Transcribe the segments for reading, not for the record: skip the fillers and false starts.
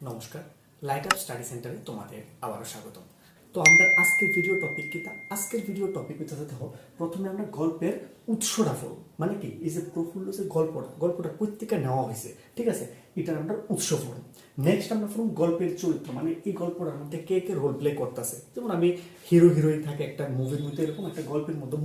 নমস্কার, light up study সেন্টারে তোমাদের আবারও স্বাগতম। তো আমরা আজকের ভিডিও টপিক কি আজকের ভিডিও টপিক হচ্ছে দেখো, প্রথমে আমরা গল্পের উৎসটা পড়ব। মানে কি, এই যে প্রফুল্ল যে গল্পটা প্রত্যেকে নেওয়া হয়েছে, ঠিক আছে, এটার আমরা উৎস পড়ব। নেক্সট আমরা পড়ব গল্পের চরিত্র, মানে এই গল্পটার মধ্যে কে কে রোল প্লে করতেছে। যেমন আমি হিরো হিরোইন থাকে একটা মুভির মধ্যে, এরকম একটা গল্পের মধ্যে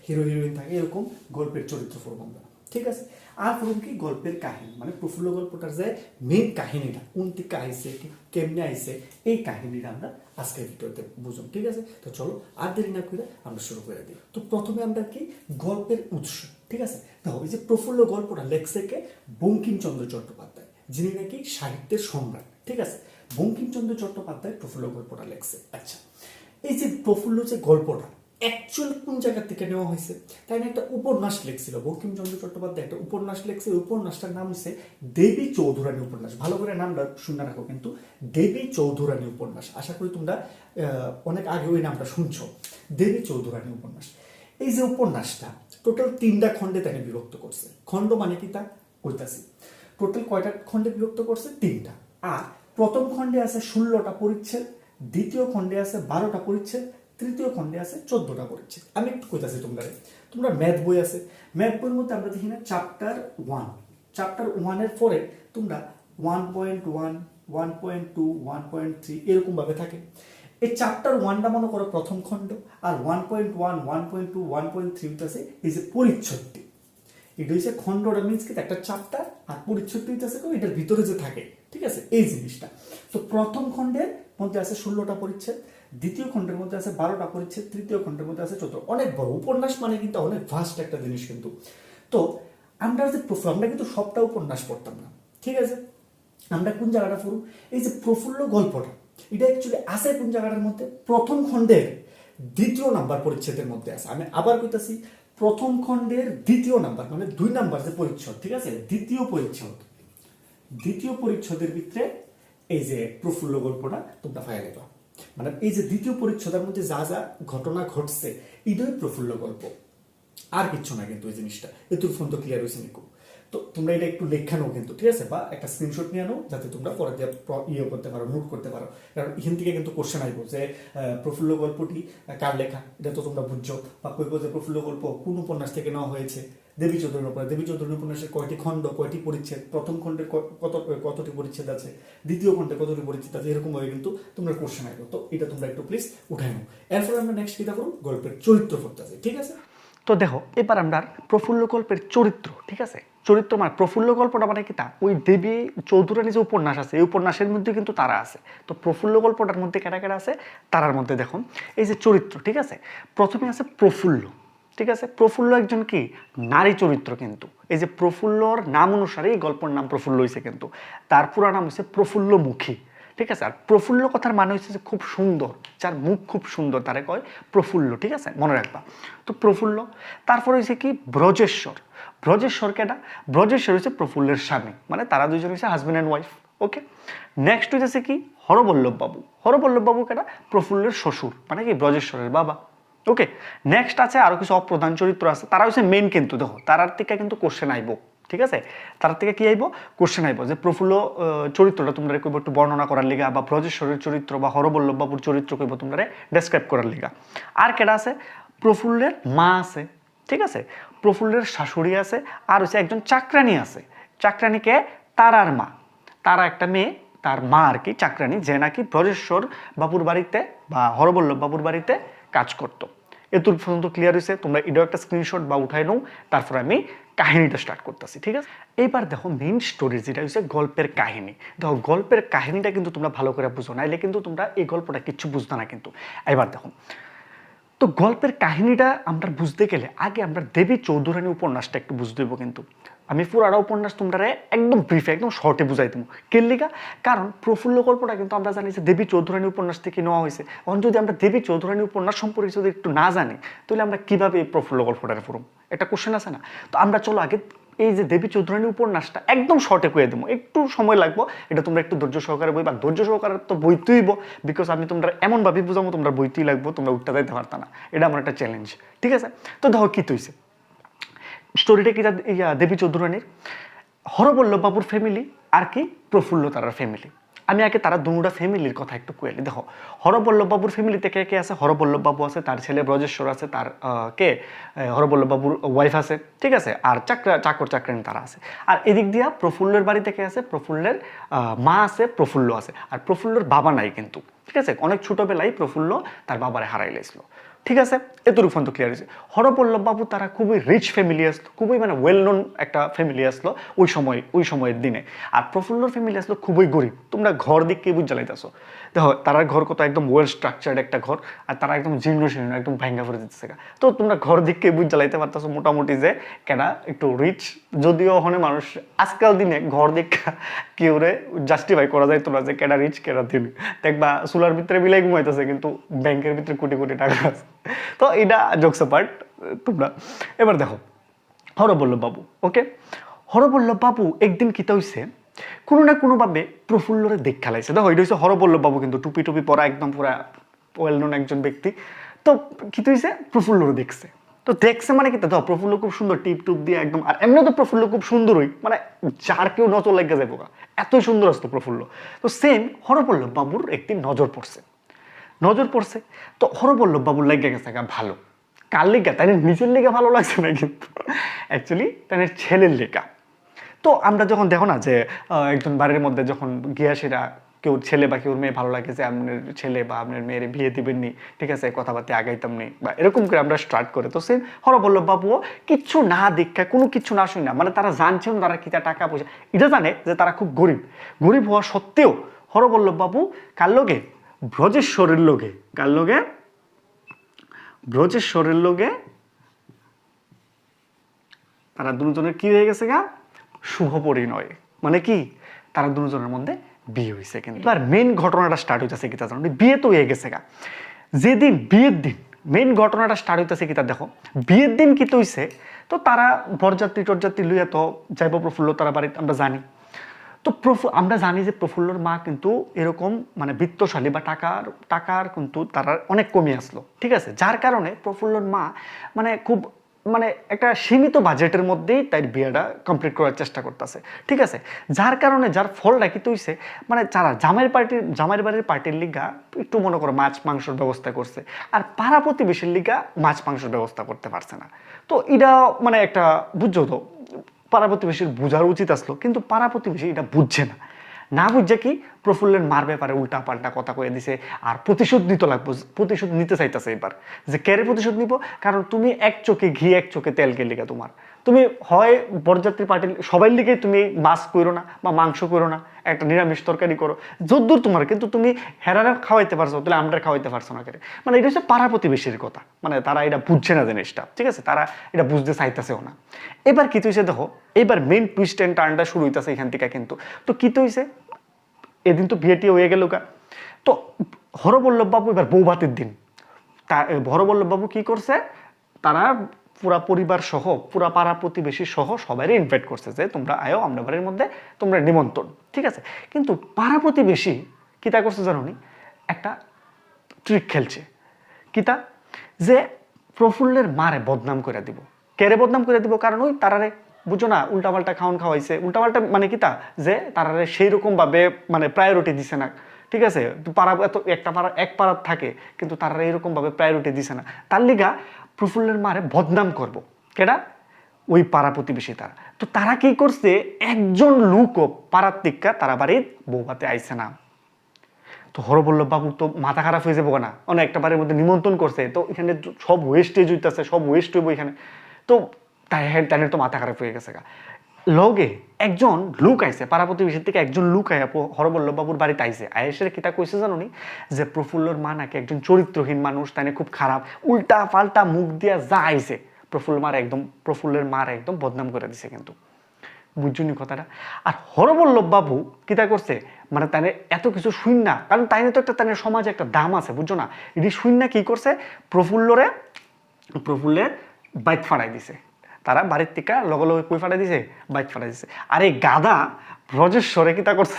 হিরো হিরোইন থাকে, এরকম গল্পের চরিত্র পড়ব আমরা, ঠিক আছে। আর পড়ব কি গল্পের কাহিনী, মানে প্রফুল্ল গল্পটার যে মেন কাহিনীটা কোন থেকে আইসে, কেমনে আইসে, এই কাহিনীটা আমরা আজকের ভিডিওতে বুঝুন, ঠিক আছে। তো চলো আর দেরি না করে আমরা শুরু করে দিই। তো প্রথমে আমরা কি গল্পের উৎস, ঠিক আছে। দেখো, এই যে প্রফুল্ল গল্পটা লেখছে কে? বঙ্কিমচন্দ্র চট্টোপাধ্যায়, যিনি নাকি সাহিত্যের সম্রাট, ঠিক আছে। বঙ্কিমচন্দ্র চট্টোপাধ্যায় প্রফুল্ল গল্পটা লেখছে। আচ্ছা, এই যে প্রফুল্ল যে গল্পটা অ্যাকচুয়াল কোন জায়গা থেকে নেওয়া হয়েছে? তাই না, একটা উপন্যাস লিখছিল বঙ্কিমচন্দ্র চট্টোপাধ্যায়, একটা উপন্যাস লিখছে। উপন্যাসটার নাম হচ্ছে দেবী চৌধুরানী উপন্যাস। ভালো করে নামটা শুনে রাখো কিন্তু, দেবী চৌধুরানী উপন্যাস। আশা করি তোমরা অনেক আগে ওই নামটা শুনছো, দেবী চৌধুরানী উপন্যাস। এই যে উপন্যাসটা টোটাল 3টা খণ্ডে তাকে বিভক্ত করছে। খণ্ড মানে কি তা কইতাছি। টোটাল কয়টা খণ্ডে বিভক্ত করছে? 3টা। আর প্রথম খণ্ডে আছে 16টা পরিচ্ছেদ, দ্বিতীয় খণ্ডে আছে 12টা পরিচ্ছেদ, তৃতীয় খণ্ডে আছে 14টা পরিচ্ছেদ। আমি একটু কইতাছি তোমরা ম্যাথ বই আছে, ম্যাথ বইয়ের মধ্যে আমরা দেখি না চ্যাপ্টার 1 এর পরে তোমরা 1.1, 1.2, 1.3 এরকম ভাবে থাকে। এই চ্যাপ্টার 1টা মনে করো প্রথম খণ্ড, আর 1.1, 1.2, 1.3 আছে এই যে পরিচ্ছদটি। এটা হচ্ছে খণ্ডটা, মিনস কি একটা চ্যাপ্টার, আর পরিচ্ছদটি হইতেছে এটার ভিতরে যে থাকে, ঠিক আছে, এই জিনিসটা। তো প্রথম খণ্ডের মধ্যে আছে 16টা পরিচ্ছেদ, দ্বিতীয় খণ্ডের মধ্যে আছে 12টা পরিচ্ছেদ, তৃতীয় খণ্ডের মধ্যে আছে 14। অনেক বড় উপন্যাস, মানে কিন্তু অনেক ভাস্ট একটা জিনিস কিন্তু। তো আমরা কিন্তু সবটা উপন্যাস পড়তাম না, ঠিক আছে। আমরা কোন জায়গাটা পড়ব? এই যে প্রফুল্ল গল্পটা, এটা অ্যাকচুয়ালি আছে কোন জায়গাটার মধ্যে? প্রথম খণ্ডের 2 নাম্বার পরিচ্ছেদের মধ্যে আছে। আমি আবার কইতাছি, প্রথম খণ্ডের 2 নাম্বার, মানে 2 নাম্বার যে পরিচ্ছদ, ঠিক আছে, দ্বিতীয় পরিচ্ছদের ভিতরে এই যে প্রফুল্ল গল্পটা তোমরা পাইয়া যাবা। মানে এই যে দ্বিতীয় পরিচ্ছদের মধ্যে যা যা ঘটনা ঘটছে, এটাই প্রফুল্ল গল্প, আর কিচ্ছু না কিন্তু। এই জিনিসটা এতুর ফোন তো ক্লিয়ার হয়েছে নিকো। তো তোমরা এটা একটু লেখা নাও কিন্তু, ঠিক আছে, বা একটা স্ক্রিনশট নিয়ে নাও, যাতে তোমরা পরে ইয়ে করতে পারো, নোট করতে পারো। কারণ এখান থেকে কিন্তু কোশ্চেন আইব যে প্রফুল্ল গল্পটি কার লেখা, এটা তো তোমরা বুঝছো। বা কইব যে প্রফুল্ল গল্প কোন উপন্যাস থেকে নেওয়া হয়েছে, দেবী চৌধুরীর উপরে। দেবী চৌধুরী উপন্যাসের কয়টি খণ্ড, কয়টি পরিচ্ছেদ, প্রথম খণ্ডের কতটি পরিচ্ছেদ আছে, দ্বিতীয় খণ্ডে কতটি পরিচ্ছেদ আছে, এরকম ভাবে কিন্তু তোমরা কোশ্চেন আইব। তো এটা তোমরা একটু প্লিজ উঠাই নাও। এরপরে আমরা নেক্সট কিটা করব, গল্পের চরিত্র করতে আছে, ঠিক আছে। তো দেখো, এবার আমরা প্রফুল্ল গল্পের চরিত্র, ঠিক আছে, চরিত্র মানে প্রফুল্ল গল্পটা মানে কি তা ওই দেবী চৌধুরানী যে উপন্যাস আছে, এই উপন্যাসের মধ্যে কিন্তু তারা আছে। তো প্রফুল্ল গল্পটার মধ্যে কেটা কেটা আছে, তারার মধ্যে দেখো এই যে চরিত্র, ঠিক আছে। প্রথমে আছে প্রফুল্ল, ঠিক আছে। প্রফুল্ল একজন কি নারী চরিত্র কিন্তু। এই যে প্রফুল্লর নাম অনুসারে এই গল্পের নাম প্রফুল্ল হয়েছে কিন্তু। তার পুরো নাম হচ্ছে প্রফুল্লমুখী, ঠিক আছে। আর প্রফুল্ল কথার মানে হচ্ছে যে খুব সুন্দর, যার মুখ খুব সুন্দর তারে কয় প্রফুল্ল, ঠিক আছে, মনে রাখবা। তো প্রফুল্ল, তারপর হয়েছে কি ব্রজেশ্বর। ব্রজেশ্বর কেটা? ব্রজেশ্বর হচ্ছে প্রফুল্লের স্বামী, মানে তারা দুজন হচ্ছে husband and wife. Okay, next হইতেছে কি হরবল্লভ বাবু। হরবল্লভ বাবু কেটা? প্রফুল্লের শ্বশুর, মানে কি ব্রজেশ্বরের বাবা। ওকে, নেক্সট আছে আরো কিছু অপ্রধান চরিত্র আছে, তারা হচ্ছে মেইন কিন্তু। দেখো তারার থেকে কিন্তু কোশ্চেন আইব, ঠিক আছে। তার থেকে কি আইব? কোশ্চেন আইব যে প্রফুল্ল চরিত্রটা তোমরা কইব একটু বর্ণনা করার লিগা, বা ব্রজেশ্বরের চরিত্র বা হরবল্লভ বাবুর চরিত্র কইব তোমরা ডেসক্রাইব করার লিগা। আর কেটা আছে? প্রফুল্লের মা আছে, ঠিক আছে, প্রফুল্লের শাশুড়ি আছে, আর হচ্ছে একজন চাকরানী আছে। চাকরানীকে তারার মা, তারা একটা মেয়ে, তার মা আর কি চাকরানী, যে নাকি ব্রজেশ্বর বাবুর বাড়িতে বা হরবল্লভ বাবুর বাড়িতে কাজ করতো। এতটুকু পর্যন্ত ক্লিয়ার হয়েছে? তোমরা এটাও একটা স্ক্রিনশট বা উঠাই নাও, তারপর আমি কাহিনীটা স্টার্ট করতেছি, ঠিক আছে। এইবার দেখো মেইন স্টোরি যেটা হচ্ছে গল্পের কাহিনী। দেখো গল্পের কাহিনীটা কিন্তু তোমরা ভালো করে বুঝো, নাইলে কিন্তু তোমরা এই গল্পটা কিচ্ছু বুঝতে না কিন্তু। এবার দেখো, তো গল্পের কাহিনীটা আমরা বুঝতে গেলে আগে আমরা দেবী চৌধুরানী উপন্যাসটা একটু বুঝতে দেবো কিন্তু। আমি পুরাটা উপন্যাস তোমরা একদম ব্রিফে, একদম শর্টে বুঝাই দেবো। কেলিকা? কারণ প্রফুল্ল গল্পটা কিন্তু আমরা জানি যে দেবী চৌধুরানী উপন্যাস থেকে নেওয়া হয়েছে। এখন যদি আমরা দেবী চৌধুরানী উপন্যাস সম্পর্কে যদি একটু না জানি, তাহলে আমরা কিভাবে এই প্রফুল্ল গল্পটার পড়ব? একটা কোশ্চেন আছে না? তো আমরা চলো আগে এই যে দেবী চৌধুরানী উপন্যাসটা একদম শর্টে কয়ে দেবো, একটু সময় লাগবো, এটা তোমরা একটু ধৈর্য সহকারে বই, বা ধৈর্য সহকারে তো বইতেইব, বিকজ আমি তোমরা এমনভাবে বুঝাবো তোমরা বইতেই লাগবো, তোমরা উঠতে যাইতে পারতা না। এটা আমার একটা চ্যালেঞ্জ, ঠিক আছে। তো দেখো কি তৈছে স্টোরিটা কি, দেবী চৌধুরানীর হরবল্লভ বাবুর ফ্যামিলি আর কি প্রফুল্ল তারার ফ্যামিলি। আমি আগে তারা দুটা ফ্যামিলির কথা একটু কইলি। দেখো হরবল্লভ বাবুর ফ্যামিলিতে কে কে আছে? হরবল্লভ বাবু আছে, তার ছেলে ব্রজেশ্বর আছে, তার হরবল্লভ বাবুর ওয়াইফ আছে, ঠিক আছে, আর চাকর চাকরানি তারা আছে। আর এদিক দিয়া প্রফুল্লের বাড়িতে কে আছে? প্রফুল্লের মা আছে, প্রফুল্ল আছে, আর প্রফুল্লর বাবা নাই কিন্তু, ঠিক আছে, অনেক ছোটবেলায় প্রফুল্ল তার বাবারে হারাই লেছিল, ঠিক আছে, এতটুকু পর্যন্ত ক্লিয়ার হয়েছে। হরবল্লভ বাবু তারা খুবই রিচ ফ্যামিলি আসলো, খুবই মানে ওয়েল নোন একটা ফ্যামিলি আসলো ওই সময়ের দিনে। আর প্রফুল্লর ফ্যামিলি আসলো খুবই গরিব। তোমরা ঘর দিক কে বুঝ জ্বালাইতেছো, দেখো তারার ঘর কত একদম ওয়েল স্ট্রাকচার্ড একটা ঘর, আর তারা একদম জীর্ণ শীর্ণ একদম ভাঙ্গা করে দিতেছে। তো তোমরা ঘর দিক কে বুঝ জ্বালাইতে পারতেছো মোটামুটি যে কেনা একটু রিচ, যদিও ওখানে মানুষ আজকাল দিনে ঘর দিক কেউ রে জাস্টিফাই করা যায় তোমরা যে কেনা রিচ কেনা দিন, দেখবা সোলার ভিতরে বিলাই ঘুমাইতেছে কিন্তু ব্যাংকের ভিতরে কোটি কোটি টাকা আছে। তো এটা জোকস পার্ট তোমরা। এবার দেখো হরবল্লভ বাবু, ওকে, হরবল্লভ বাবু একদিন কিতা হইছে, কোনো না কোনোভাবে প্রফুল্লরে দেখ খেলাইছে। দেখো এটা হচ্ছে হরবল্লভ বাবু কিন্তু টুপি টুপি পরা একদম পুরা ওয়েল নোন একজন ব্যক্তি। তো কি হইছে, প্রফুল্লরে দেখছে। তো দেখছে মানে কি, দেখো প্রফুল্ল খুব সুন্দর টিপ টুপ দিয়ে একদম, আর এমনি তো প্রফুল্ল খুব সুন্দরই, মানে যার কেউ নজর লেগে যাবো, এতই সুন্দর আসতো প্রফুল্ল। তো সেম হরবল্লভ বাবুর একদিন নজর পড়ছে। তো হরবল্লভ বাবুর লেগে গেছে ভালো, কার লেগা? তাই নিজের লেগে ভালো লাগছে না কিন্তু অ্যাকচুয়ালি তাই ছেলের লেগা। তো আমরা যখন দেখো না যে একজন বাড়ির মধ্যে যখন গিয়াসীরা কেউ ছেলে বা কেউ মেয়ে ভালো লাগে যে আপনার ছেলে বা আপনার মেয়ের বিয়ে দিবেননি, ঠিক আছে, কথাবার্তা আগাইতাম নি বা এরকম করে আমরা স্টার্ট করে। তো সে হরবল্লভ বাবুও কিচ্ছু না দীক্ষা কোনো কিছু না শুনি না, মানে তারা জানছেন তারা কি টাকা পয়সা, এটা জানে যে তারা খুব গরিব হওয়া সত্ত্বেও হরবল্লভ বাবু কার লগে? ব্রজেশ্বরের লগে। কার লগে? ব্রজেশ্বরের লগে তারা দুজনের কি হয়ে গেছে শুভ পরিণয়। মানে কি, তারা দুজনের মধ্যে বিয়ে হয়েছে। কিন্তু এবার মেন ঘটনাটা স্টার্ট হইতেছে কি তা জানো? বিয়ে তো হয়ে গেছে যেদিন বিয়ের দিন মেন ঘটনাটা স্টার্ট হইতেছে কি তা দেখো। বিয়ের দিন কি তো হইছে, তো তারা বরযাত্রী লইয়া তো যাইব প্রফুল্ল তারা বাড়িতে, আমরা জানি। তো আমরা জানি যে প্রফুল্লর মা কিন্তু এরকম মানে বিত্তশালী বা টাকার কিন্তু তারা অনেক কমে আসলো, ঠিক আছে, যার কারণে প্রফুল্লর মা মানে খুব মানে একটা সীমিত বাজেটের মধ্যেই তাই বিয়েটা কমপ্লিট করার চেষ্টা করতেছে, ঠিক আছে, যার কারণে যার ফলটা কি হইছে, মানে যারা জামাইয়ের বাড়ির পার্টির লিগা একটু মনে করো মাছ মাংসের ব্যবস্থা করছে, আর পাড়া প্রতিবেশীর লিগা মাছ মাংসের ব্যবস্থা করতে পারছে না। তো এটা মানে একটা বুঝছো তো পাড়া প্রতিবেশীর বোঝার উচিত আসলো, কিন্তু পাড়া প্রতিবেশী এটা বুঝছে না বুঝছে কি প্রফুল্লের মার ব্যাপারে উল্টা পাল্টা কথা কয়ে দিছে, আর প্রতিশোধ নিতে লাগবো, প্রতিশোধ নিতে চাইতেছে এবার। যে কেরে প্রতিশোধ নিব, কারণ তুমি এক চোখে ঘি এক চোখে তেল কে লিগা, তোমার তুমি হয় বরযাত্রী পার্টির সবাই লিগে তুমি মাছ করো না বা মাংস করো না, একটা নিরামিষ তরকারি করো যদ্দূর তোমার, কিন্তু তুমি হেরারা খাওয়াইতে পারছো, তাহলে আমরা খাওয়াইতে পারছো না কেন? মানে এটা হচ্ছে পাড়া প্রতিবেশীর কথা, মানে তারা এটা বুঝছে না জিনিসটা, ঠিক আছে, তারা এটা বুঝতে চাইতেছেও না। এবার কি হয়েছে দেখো, এবার মেন টুইস্ট এন্ড টার্নটা শুরু হইতেছে এখান থেকে কিন্তু। তো কি হয়েছে, এদিন তো বিয়েটি হয়ে গেল তো হরবল্লভ বাবু এবার বৌভাতের দিন হরবল্লভ বাবু কি করছে, তারা পুরা পরিবার সহ পুরা পাড়া প্রতিবেশী সহ সবাই ইনভাইট করছে যে তোমরা আয়ো আমরা বাড়ির মধ্যে, তোমরা নিমন্ত্রণ, ঠিক আছে। কিন্তু পাড়া প্রতিবেশী কিতা করছে জানো নি, একটা ট্রিক খেলছে। কিতা, যে প্রফুল্লের মারে বদনাম করে দিব। কেরে বদনাম করে দিব, কারণ ওই তারারে বুঝো না উল্টাপাল্টা খাওয়াইছে, উল্টাপাল্টা মানে কিতা, যে তারারে সেই রকম ভাবে মানে প্রায়োরিটি দিছে না, ঠিক আছে, পাড়া এত একটা পাড়া এক পাড়ার থাকে কিন্তু তারা এরকম ভাবে প্রায়োরিটি দিছে না, তার লিগা প্রফুল্লের মারে বদনাম করব। কেডা? ওই পাড়া প্রতিবেশী তারা। তো তারা কি করছে, একজন লোকও পাড়ার টিক্কা তারা বাড়ির বৌভাতে আইছে না। তো হরবল্লভ বাবু তো মাথা খারাপ হয়ে যাবো না, অনেক একটা বাড়ির মধ্যে নিমন্ত্রণ করছে, তো এখানে সব ওয়েস্টেজ হইতেছে, সব ওয়েস্ট হইব এখানে। তো তাই তো মাথা খারাপ হয়ে গেছে লগে একজন লোক আইছে, পাড়া প্রতিবেশীর থেকে একজন লোক আয় হরবল্লভ বাবুর বাড়িতে আইছে, আয়েসের কিতা কইছে জানো নি, যে প্রফুল্লর মা নাকি একজন চরিত্রহীন মানুষ, তাই খুব খারাপ, উল্টা পাল্টা মুখ দিয়া যা আইছে প্রফুল্লের মার একদম বদনাম করে দিছে কিন্তু, বুঝছুনি কথাটা। আর হরবল্লভ বাবু কিতা করছে, মানে তাই এত কিছু শুন না, কারণ তাই তো একটা তাদের সমাজে একটা দাম আছে, বুঝছো না, এটি শুন না কি করছে, প্রফুল্লের বাইক ফাড়াই দিছে, তারা বাড়ির থেকে লগে লগে কই ফাটাই দিছে, বাইক ফাটাই দিছে। আর এই গাদা ব্রজেশ্বরে কিতা করছে,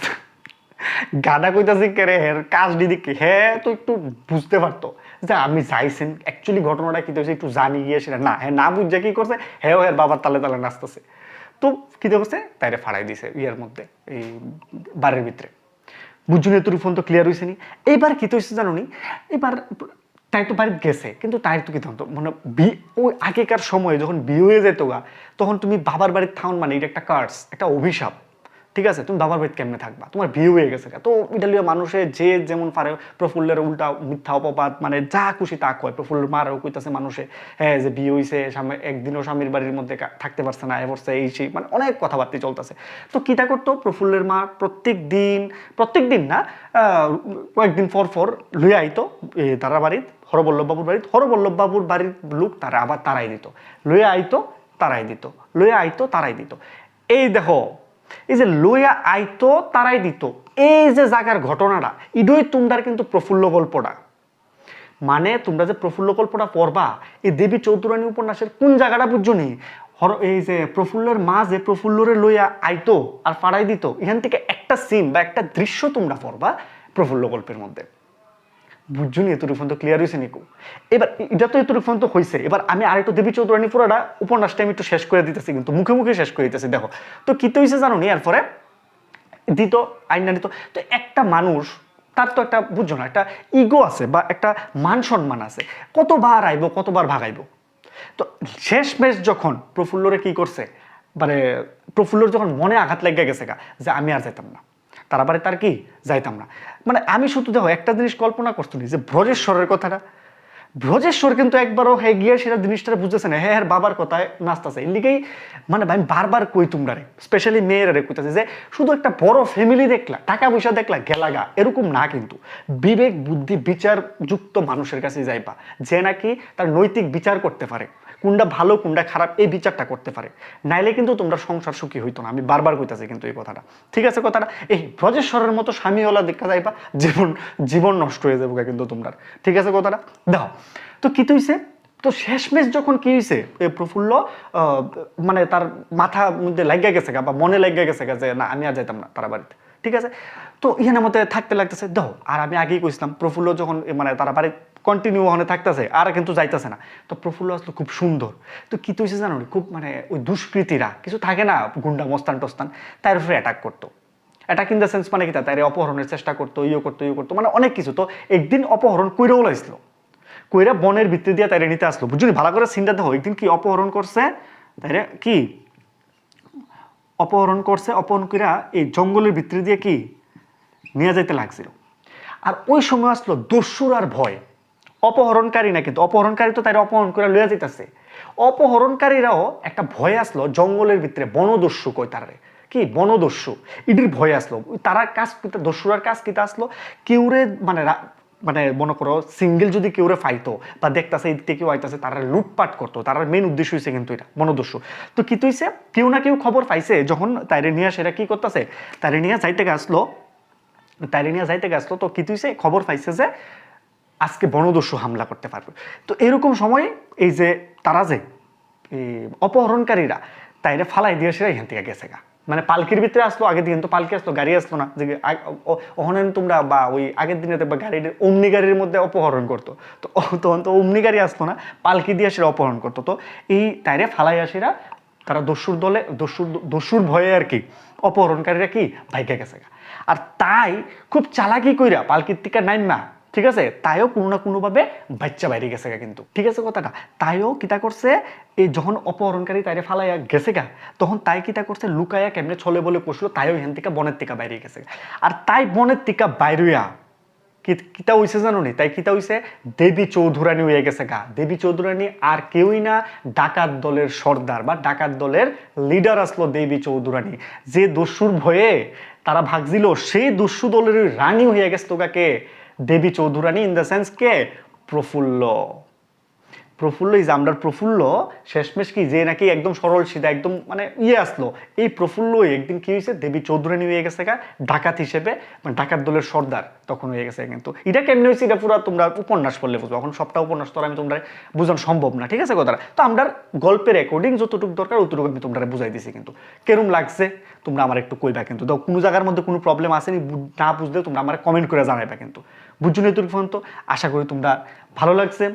গাদা কইতাছে কেরে হের কাজ দিদি হ্যাঁ তো একটু বুঝতে পারতো যে আমি যাইছেন অ্যাকচুয়ালি ঘটনাটা কি হয়েছে একটু জানি গিয়ে সেটা না, হ্যাঁ না বুঝছে কি করছে, হ্যাঁ হের বাবার তালে তালে নাচতেছে। তো কি করছে, তাইরে ফাড়াই দিছে ইয়ের মধ্যে, এই বাড়ির ভিতরে। বুঝুন এত ফোন তো ক্লিয়ার হয়েছে নি। এইবার কি তো হয়েছে জানো নি, এবার তাই তো বাড়িতে গেছে, কিন্তু তাই তো কি থাকতো মানে ওই আগেকার সময়ে যখন বিয়ে হয়ে যেত গা, তখন তুমি বাবার বাড়ির থাউন মানে এটা একটা কার্স, একটা অভিশাপ, ঠিক আছে? তুমি বাবার বাড়িতে কেমনে থাকবা, তোমার বিয়ে হয়ে গেছে গা। তো ইটালীয় মানুষে যে যেমন পারে প্রফুল্লের উল্টা মিথ্যা অপবাদ মানে যা খুশি তা কয়। প্রফুল্ল মারও কইতাছে মানুষে, হ্যাঁ যে বিয়ে হয়েছে, একদিনও স্বামীর বাড়ির মধ্যে থাকতে পারছে না, এবার এই সেই মানে অনেক কথাবার্তা চলতেছে। তো কিটা করতো প্রফুল্লের মা প্রত্যেক দিন না, কয়েকদিন পর পর লইয়া আইতো তারা বাড়ির হরবল্লভ বাবুর বাড়ির লোক তারা আবার তারাই দিত, লইয়া আইতো তারাই দিত, লইয়া আইতো তারাই দিত। এই দেখো, এই যে লইয়া আইতো তারাই দিত, এই যে জায়গার ঘটনাটা, ইডই তোমরা কিন্তু প্রফুল্ল গল্পটা, মানে তোমরা যে প্রফুল্ল গল্পটা পড়বা, এই দেবী চৌধুরানী উপন্যাসের কোন জায়গাটা বুঝছো নি? এই যে প্রফুল্লের মা যে প্রফুল্লরে লইয়া আইতো আর ফাড়াই দিত, এখান থেকে একটা সিন বা একটা দৃশ্য তোমরা পড়বা প্রফুল্ল গল্পের মধ্যে। বুঝছো নি? এতটুকু ফোন তো ক্লিয়ার হয়েছে নিকু। এবার এটা তো এতটুকু ফোন তো হয়েছে, এবার আমি আরেকটু দেবী চৌধুরানী পুরোটা উপন্যাসটা আমি একটু শেষ করে দিতেছি, কিন্তু মুখে মুখে শেষ করে দিতেছি। দেখো তো কি তো হয়েছে জানো নি, এরপরে দিত আইনা দিত। তো একটা মানুষ তার তো একটা বুঝছো না, একটা ইগো আছে বা একটা মান সম্মান আছে, কতবার আইব কতবার ভাগাইব। তো শেষমেশ যখন প্রফুল্লরে কি করছে, মানে প্রফুল্লর যখন মনে আঘাত লেগে গেছে গা যে আমি আর যাইতাম না তারা বাড়ি, তার কি যাইতাম না, মানে আমি শুধু দেখো একটা জিনিস কল্পনা করতে নি যে ব্রজেশ্বরের কথাটা, ব্রজেশ্বর কিন্তু একবারও হ্যাঁ গিয়ে সেটা জিনিসটা বুঝতেছে না, হ্যাঁ বাবার কথায় নাচতেছে। এর লিগেই মানে আমি বারবার কই তোমরা রে, স্পেশালি মেয়েরা রে কইতাছে যে শুধু একটা বড় ফ্যামিলি দেখলা, টাকা পয়সা দেখলা গেলাগা, এরকম না কিন্তু। বিবেক বুদ্ধি বিচার যুক্ত মানুষের কাছে যাইবা, যে নাকি তার নৈতিক বিচার করতে পারে, কোনটা ভালো কোনটা খারাপ এই বিচারটা করতে পারে, নাইলে কিন্তু তোমরা সংসার সুখী হইতো না। আমি বারবার কইতাছি কিন্তু এই কথাটা, ঠিক আছে? কথাটা এই ব্রজেশ্বরের মতো স্বামীওয়ালা দেখা যাইবা, জীবন নষ্ট হয়ে যাবো কিন্তু তোমরা, ঠিক আছে কথাটা? দেখো তো কি হইছে, তো শেষমেশ যখন কি হয়েছে, প্রফুল্ল মানে তার মাথা মধ্যে লাগিয়া গেছে গা বা মনে লাগিয়া গেছে গা যে না আমি আর যাইতাম না তারা বাড়িতে, ঠিক আছে? তো ইহানে মধ্যে থাকতে লাগতেছে। দেখো আর আমি আগেই কইছিলাম প্রফুল্ল যখন মানে তারা বাড়ি কন্টিনিউ ওখানে থাকতেছে আর কিন্তু যাইতেছে না, তো প্রফুল্ল আসলে খুব সুন্দর। তো কি হয়েছে জানো, খুব মানে ওই দুষ্কৃতীরা কিছু থাকে না, গুন্ডা মস্তান টস্তান, তার উপরে অ্যাটাক করতো। অ্যাটাক ইন দ্য সেন্স মানে কি, তাই অপহরণের চেষ্টা করতো, ইয়ে করতো মানে অনেক কিছু। তো একদিন অপহরণ কইরেও লাইছিল, কইরা বনের ভিতরে দিয়ে তাইরে নিতে আসলো। বুঝলি ভালো করে সিনটা দেখো, একদিন কি অপহরণ করছে, তাইরে কি অপহরণ করছে, অপহরণ কইরা এই জঙ্গলের ভিতরে দিয়ে কি নিয়ে যাইতে লাগছিল। আর ওই সময় আসলো দস্যুর আর ভয়, অপহরণকারী না কিন্তু, অপহরণকারী তো তাই অপহরণ করে লইয়া যাইতেছে, অপহরণকারীরাও একটা ভয় আসলো জঙ্গলের ভিতরে, বনদস্যু কই তারে কি বনদস্যু, ইডির ভয় আসলো। তারা কাজ দস্যুরার কাজ কিতা আসলো, কেউরে মানে মানে মনে করো সিঙ্গেল যদি কেউরে ফাইতো বা দেখতেছে এদিকে কেউ আইতাছে, তারা লুটপাট করতো, তার মেন উদ্দেশ্য হয়েছে কিন্তু এটা বনদস্যু। তো কি হইছে, কেউ না কেউ খবর পাইছে, যখন তাইরে নিয়ে সেটা কি করতেছে, তাইরে নিয়ে যাইতে গেছলো, তো কি হইছে, খবর পাইছে যে আজকে বনদস্যু হামলা করতে পারবে। তো এরকম সময় এই যে তারা যে অপহরণকারীরা তাইরে ফালাই দিয়ে সেটা এখান থেকে গেছে গা, মানে পালকির ভিতরে আসলো। আগের দিন তো পালকি আসলো, গাড়ি আসলো না, যে ওখানে তোমরা বা ওই আগের দিনে বা গাড়ির অমনি গাড়ির মধ্যে অপহরণ করতো, তো তখন তো অমনি গাড়ি আসলো না, পালকি দিয়ে সেটা অপহরণ করতো। তো এই তাইরে ফালাই আসিরা তারা দস্যুর ভয়ে আর কি অপহরণকারীরা কি ভাইগা গেছে গা। আর তাই খুব চালাকি কইরা পালকির থেকে নাইমা, ঠিক আছে, তাইও কোনো না কোনোভাবে বাচ্চা বাইরে গেছে গা কিন্তু, ঠিক আছে কথাটা? তাইও কিতা করছে, এই যখন অপহরণকারী তাইরে ফালাইয়া গেছে গা, তখন তাই কিতা করছে, লুকাইয়া কেমনে ছলে বলে পড়ছিল, তাইও এখান থেকে বনের থেকে বাইরে গেছে। আর তাই বনের থেকে বাইরিয়া কিতা হইছে জানো নি, তাই কিতা হইছে, দেবী চৌধুরানী হয়ে গেছে গা। দেবী চৌধুরানী আর কেউই না, ডাকাত দলের সর্দার বা ডাকাত দলের লিডার আসলো দেবী চৌধুরানী। যে দস্যুর ভয়ে তারা ভাগছিল, সেই দস্যু দলের রানী হয়ে গেছে তোকে Devi Chaudhurani, in the sense কে প্রফুল্ল। ইজ আমরার প্রফুল্ল শেষমেশ কি যে নাকি একদম সরল সিধা একদম মানে আসলো, এই প্রফুল্ল একদিন কি হয়েছে, দেবী চৌধুরানী হয়ে গেছে গা ডাকাত হিসেবে, মানে ডাকাত দলের সর্দার তখন হয়ে গেছে। কিন্তু এটা কেমনি হয়েছে, এটা পুরো তোমরা উপন্যাস পড়লে বুঝবো, এখন সবটা উপন্যাস তো আমি তোমরা বুঝানো সম্ভব না, ঠিক আছে কথাটা? তো আমরা গল্পের অ্যাকর্ডিং যতটুকু দরকার অতটুকু আমি তোমরা বুঝাই দিছি। কিন্তু কেরম লাগছে তোমরা আমার একটু কইবা কিন্তু, তো কোনো জায়গার মধ্যে কোনো প্রবলেম আসেনি না বুঝলে তোমরা আমার কমেন্ট করে জানাইবা কিন্তু। বুঝছো না এতটুকু পর্যন্ত? আশা করি তোমরা ভালো লাগছে।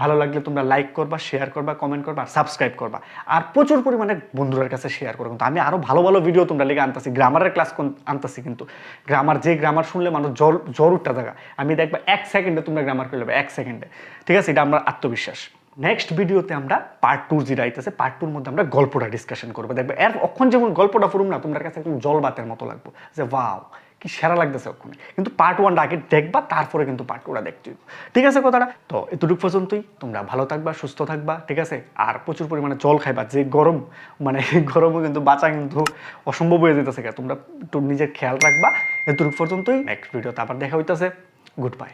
ভালো লাগলে তোমরা লাইক করবা, শেয়ার করবা, কমেন্ট করবা, সাবস্ক্রাইব করবা, আর প্রচুর পরিমাণে বন্ধুদের কাছে শেয়ার করো। কিন্তু আমি আরো ভালো ভালো ভিডিও তোমরা লেগে আনতেছি, গ্রামারের ক্লাস আনতেছি, কিন্তু গ্রামার শুনলে মানুষ জ্বর উঠতে থাকা, আমি দেখবা 1 সেকেন্ডে তোমরা গ্রামার করে নেবে, 1 সেকেন্ডে, ঠিক আছে? এটা আমার আত্মবিশ্বাস। নেক্সট ভিডিওতে আমরা পার্ট 2 যেটা আইতেছে, পার্ট 2 মধ্যে আমরা গল্পটা ডিসকাশন করবো। দেখবে এর অক্ষণ যেমন গল্পটা ফুরুম না, তোমার কাছে একদম জলবাতের মতো লাগবো, যে ওয়াও কি সেরা লাগতেছে ওখানে। কিন্তু পার্ট 1 আগে দেখবা, তারপরে কিন্তু পার্ট 2টা দেখতে হইব, ঠিক আছে কথাটা? তো এতটুকু পর্যন্তই, তোমরা ভালো থাকবা, সুস্থ থাকবা, ঠিক আছে? আর প্রচুর পরিমাণে জল খাইবা, যে গরম, মানে গরমে কিন্তু বাঁচা কিন্তু অসম্ভব হয়ে যেতেছে, তোমরা একটু নিজের খেয়াল রাখবা। এতটুকু পর্যন্তই, নেক্সট ভিডিওতে আবার দেখা হইতেছে। Good bye.